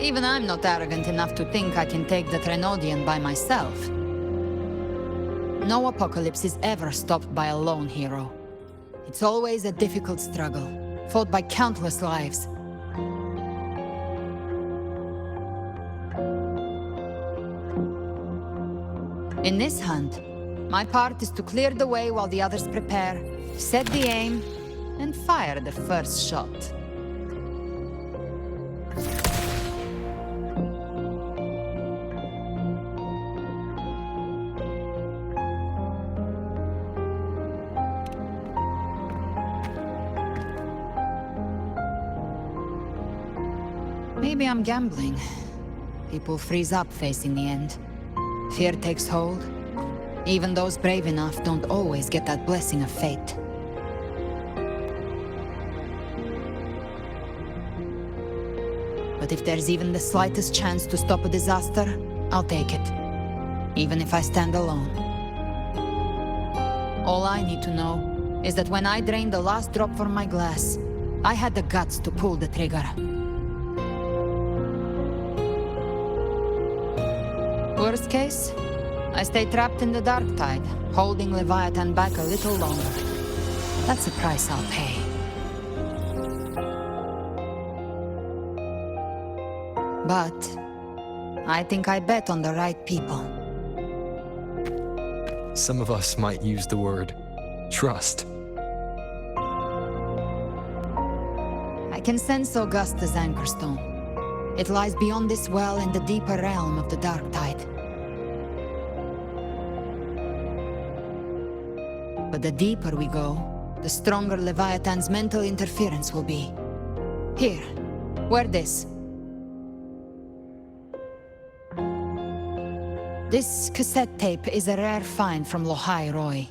Speaker 2: Even I'm not arrogant enough to think I can take the Trenodian by myself. No apocalypse is ever stopped by a lone hero. It's always a difficult struggle, fought by countless lives. In this hunt, my part is to clear the way while the others prepare, set the aim, and fire the first shot. Maybe I'm gambling. People freeze up facing the end. Fear takes hold. Even those brave enough don't always get that blessing of fate. But if there's even the slightest chance to stop a disaster, I'll take it. Even if I stand alone. All I need to know is that when I drained the last drop from my glass, I had the guts to pull the trigger. Worst case, I stay trapped in the dark tide, holding Leviathan back a little longer. That's the price I'll pay. But I think I bet on the right people.
Speaker 13: Some of us might use the word trust.
Speaker 2: I can sense Augusta's anchorstone. It lies beyond this well in the deeper realm of the dark tide. But the deeper we go, the stronger Leviathan's mental interference will be. Here, wear this. This cassette tape is a rare find from Lohai Roy.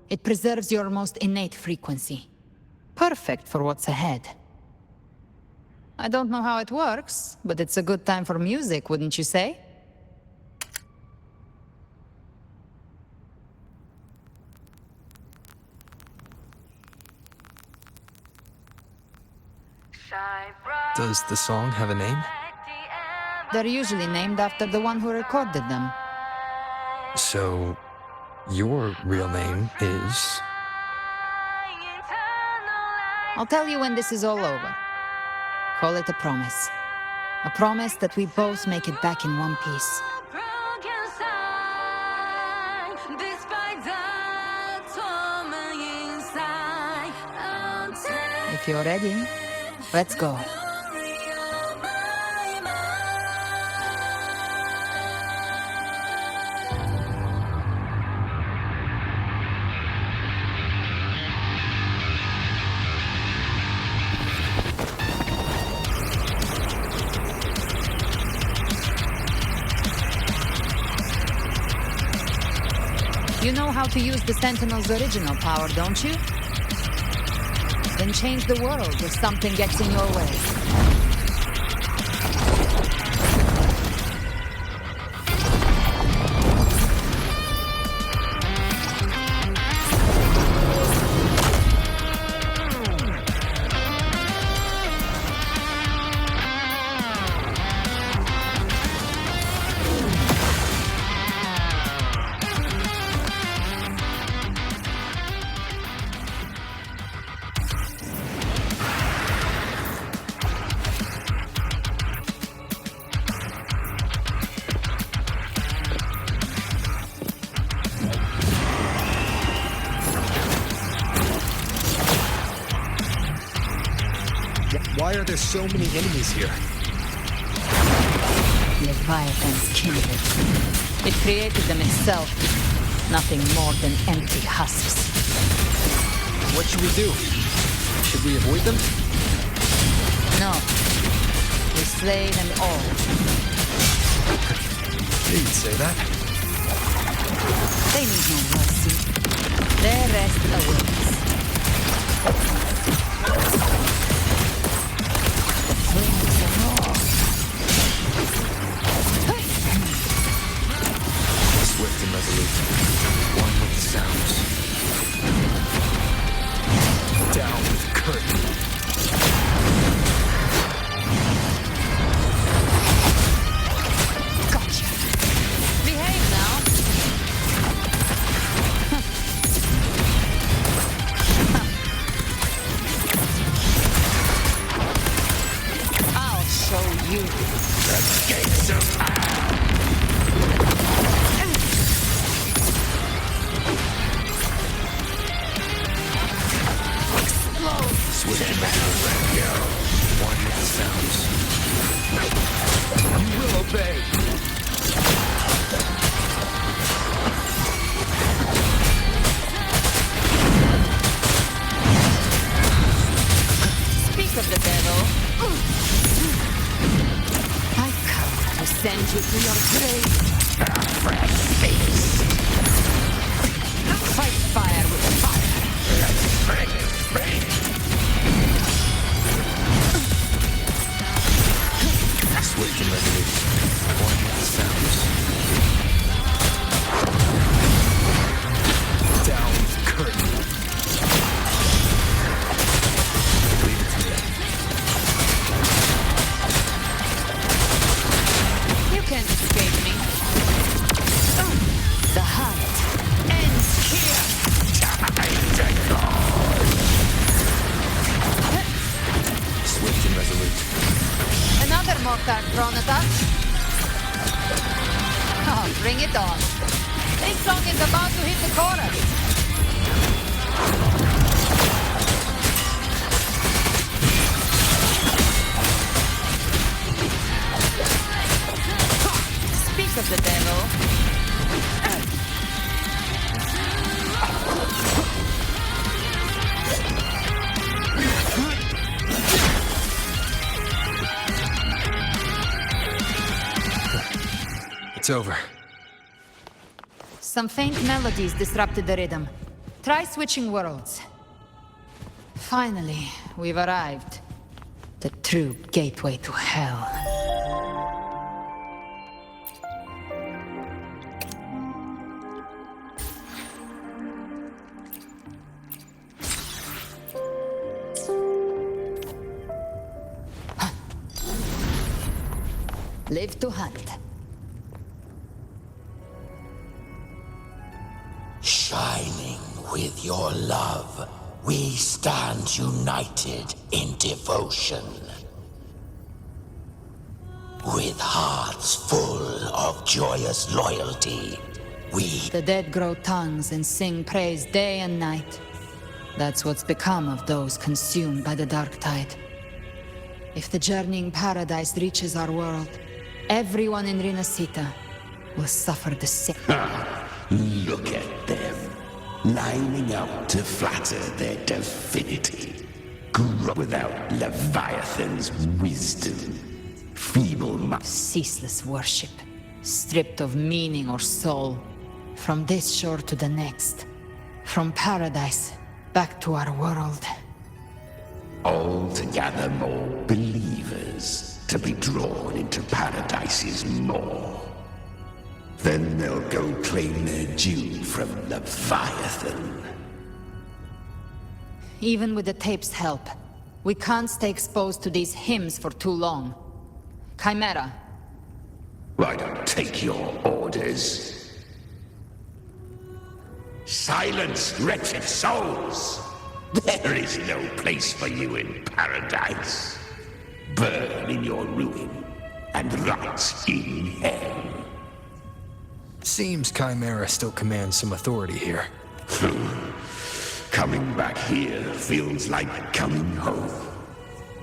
Speaker 2: It preserves your most innate frequency. Perfect for what's ahead. I don't know how it works, but it's a good time for music, wouldn't you say?
Speaker 13: Does the song have a name?
Speaker 2: They're usually named after the one who recorded them.
Speaker 13: So, your real name is?
Speaker 2: I'll tell you when this is all over. Call it a promise. A promise that we both make it back in one piece. If you're ready, let's go. You know how to use the Sentinel's original power, don't you? Then change the world if something gets in your way.
Speaker 13: Why are there so many enemies here?
Speaker 2: Leviathan's kindred. It created them itself. Nothing more than empty husks.
Speaker 13: What should we do? Should we avoid them?
Speaker 2: No. We slay them all.
Speaker 13: You'd say that.
Speaker 2: They need no mercy. Their rest awaits. Flames and all.
Speaker 13: Swift and resolute. One with the sounds. Down with the curtain.
Speaker 2: Gotcha. Behave now. I'll show you.
Speaker 15: The gates of
Speaker 13: Swift and resolute. One with the sounds. You will obey.
Speaker 2: Speak of the devil. I come to send you to your grave. Fight fire with fire.
Speaker 13: Swift and resolute. One with the sounds. Down with the curtain. Leave it to me.
Speaker 2: You can't escape me. The hunt ends here.
Speaker 13: Swift and resolute.
Speaker 2: Another mortar thrown at us. Oh, bring it on. This song is about to hit the chorus. Speak of the devil.
Speaker 13: It's over.
Speaker 2: Some faint melodies disrupted the rhythm. Try switching worlds. Finally, we've arrived. The true gateway to hell. Live to hunt.
Speaker 15: Shining with your love, we stand united in devotion. With hearts full of joyous loyalty, we...
Speaker 2: The dead grow tongues and sing praise day and night. That's what's become of those consumed by the dark tide. If the journeying paradise reaches our world, everyone in Rinasita will suffer the same.
Speaker 15: Look at them, lining up to flatter their divinity. Grow without Leviathan's wisdom. Feeble
Speaker 2: ceaseless worship, stripped of meaning or soul. From this shore to the next. From paradise back to our world.
Speaker 15: All to gather more believers to be drawn into Paradise's maw. Then they'll go claim their due from Leviathan.
Speaker 2: Even with the tape's help, we can't stay exposed to these hymns for too long. Chimera.
Speaker 15: I don't take your orders. Silence, wretched souls! There is no place for you in paradise. Burn in your ruin and rot in hell.
Speaker 13: Seems Chimera still commands some authority here.
Speaker 15: Coming back here feels like coming home.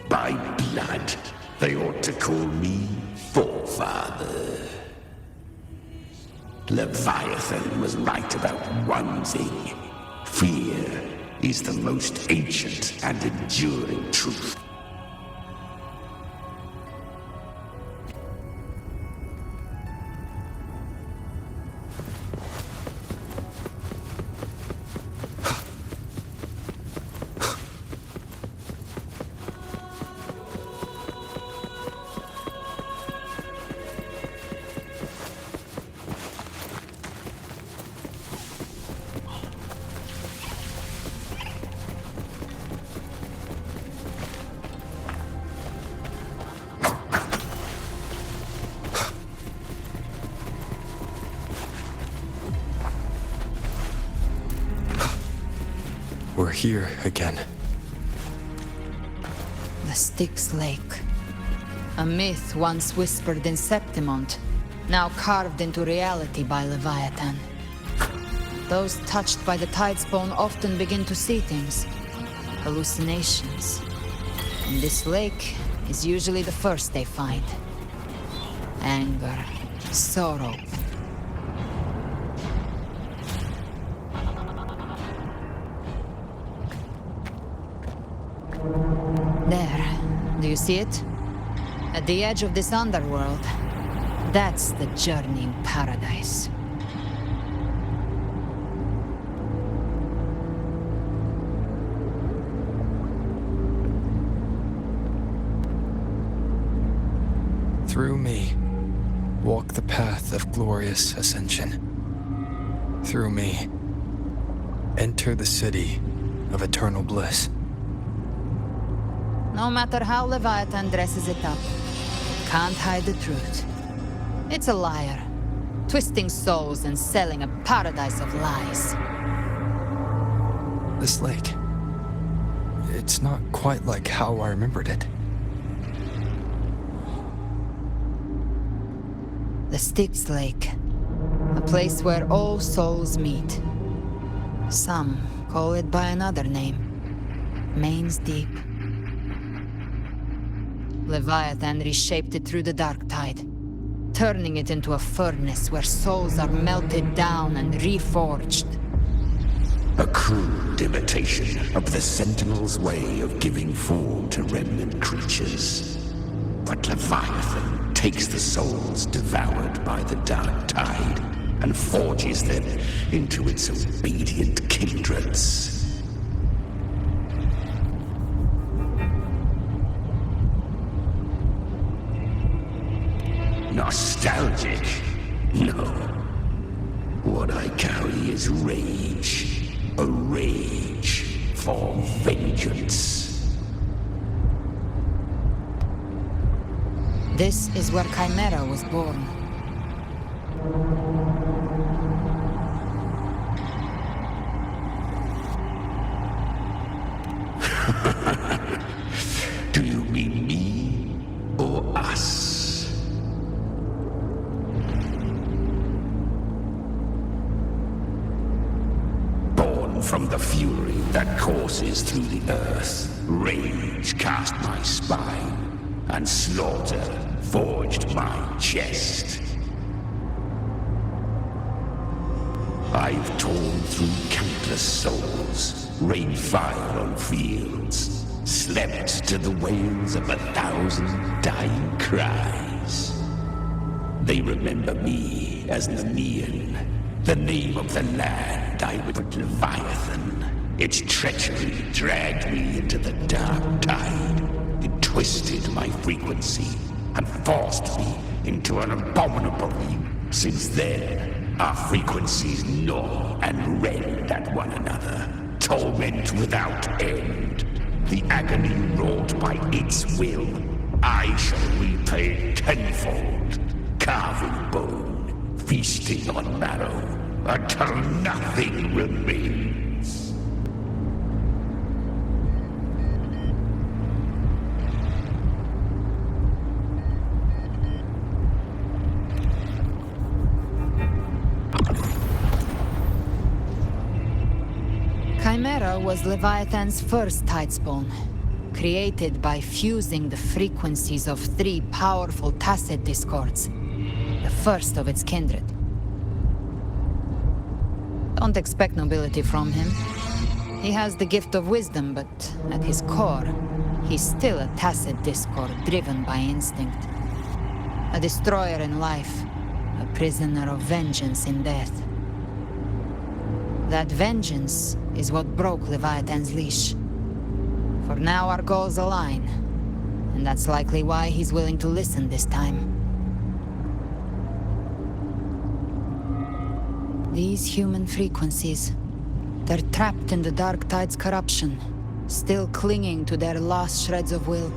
Speaker 15: By blood, they ought to call me Forefather. Leviathan was right about one thing. Fear is the most ancient and enduring truth.
Speaker 13: we're here again.
Speaker 2: The Styx Lake. A myth once whispered in Septimont, now carved into reality by Leviathan. Those touched by the Tidespawn often begin to see things. Hallucinations. And this lake is usually the first they find. Anger, sorrow. There. Do you see it? At the edge of this underworld. That's the journeying paradise.
Speaker 13: Through me, walk the path of glorious ascension. Through me, enter the city of eternal bliss.
Speaker 2: No matter how Leviathan dresses it up, can't hide the truth. It's a liar, twisting souls and selling a paradise of lies.
Speaker 13: This lake, it's not quite like how I remembered it.
Speaker 2: The Styx Lake, a place where all souls meet. Some call it by another name, Main's Deep. Leviathan reshaped it through the dark tide, turning it into a furnace where souls are melted down and reforged.
Speaker 15: A crude imitation of the Sentinel's way of giving form to remnant creatures. But Leviathan takes the souls devoured by the dark tide and forges them into its obedient kindreds. Nostalgic? No. What I carry is rage. A rage for vengeance.
Speaker 2: This is where Chimera was born.
Speaker 15: Do you mean me or us? Born from the fury that courses through the earth, rage cast my spine, and slaughter forged my chest. I've torn through countless souls, rained fire on fields, slept to the wails of 1,000 dying cries. They remember me as Nemean, the name of the land I would Leviathan. Its treachery dragged me into the dark tide. It twisted my frequency and forced me into an abominable union. Since then, our frequencies gnaw and rend at one another, torment without end. The agony wrought by its will, I shall repay tenfold, carving bone, feasting on marrow, until nothing remains.
Speaker 2: Chimera was Leviathan's first Tidespawn, created by fusing the frequencies of 3 powerful tacit discords, the first of its kindred. Don't expect nobility from him. He has the gift of wisdom, but at his core, he's still a tacit discord driven by instinct. A destroyer in life, a prisoner of vengeance in death. That vengeance is what broke Leviathan's leash. For now our goals align, and that's likely why he's willing to listen this time. These human frequencies, they're trapped in the Dark Tide's corruption, still clinging to their last shreds of will.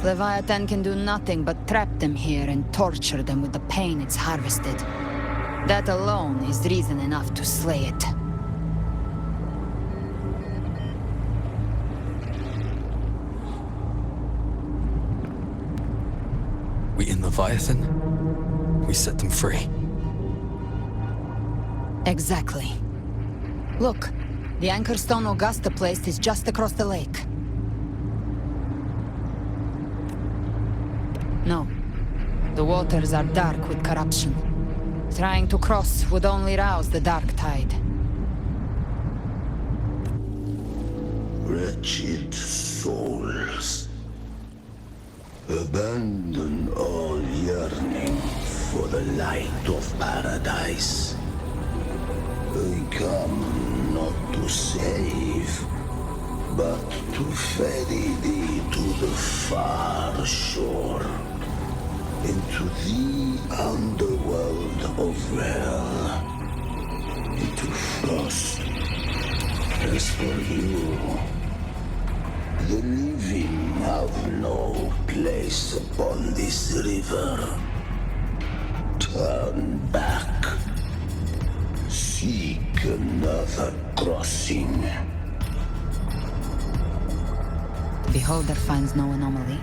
Speaker 2: Leviathan can do nothing but trap them here and torture them with the pain it's harvested. That alone is reason enough to slay it.
Speaker 13: Leviathan? We set them free.
Speaker 2: Exactly. Look, the Anchorstone Augusta placed is just across the lake. No. The waters are dark with corruption. Trying to cross would only rouse the dark tide.
Speaker 15: Wretched souls, abandon all yearning for the light of paradise. I come not to save, but to ferry thee to the far shore, into the underworld of hell, into frost. As for you, the living have no place upon this river. Turn back. Seek another crossing.
Speaker 2: Beholder finds no anomaly.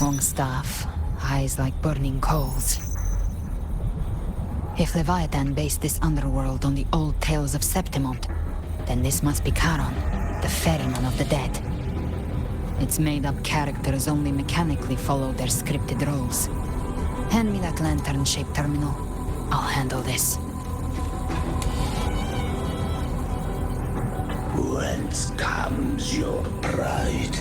Speaker 2: Long staff, eyes like burning coals. If Leviathan based this underworld on the old tales of Septimont, then this must be Charon, the ferryman of the dead. Its made-up characters only mechanically follow their scripted roles. Hand me that lantern-shaped terminal. I'll handle this.
Speaker 15: Whence comes your pride?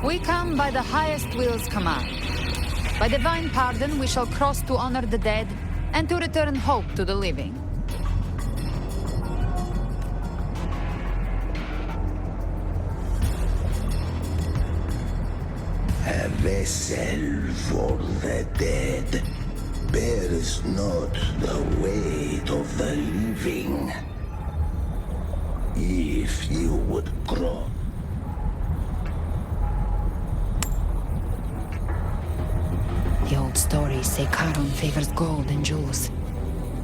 Speaker 2: We come by the highest will's command. By divine pardon, we shall cross to honor the dead and to return hope to the living.
Speaker 15: A vessel for the dead bears not the weight of the living. If you would cross.
Speaker 2: The old stories say Charon favors gold and jewels.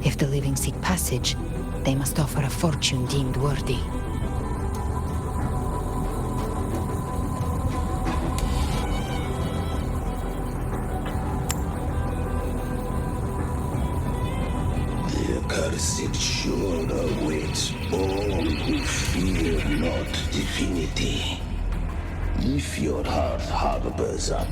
Speaker 2: If the living seek passage, they must offer a fortune deemed worthy.
Speaker 15: The accursed shore awaits all who fear not divinity. If your heart harbors a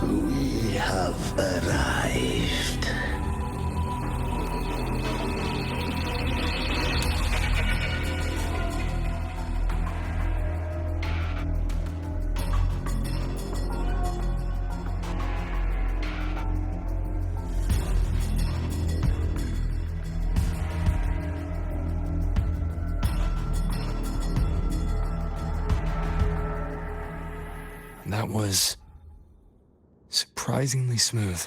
Speaker 15: We have arrived.
Speaker 13: That was surprisingly smooth.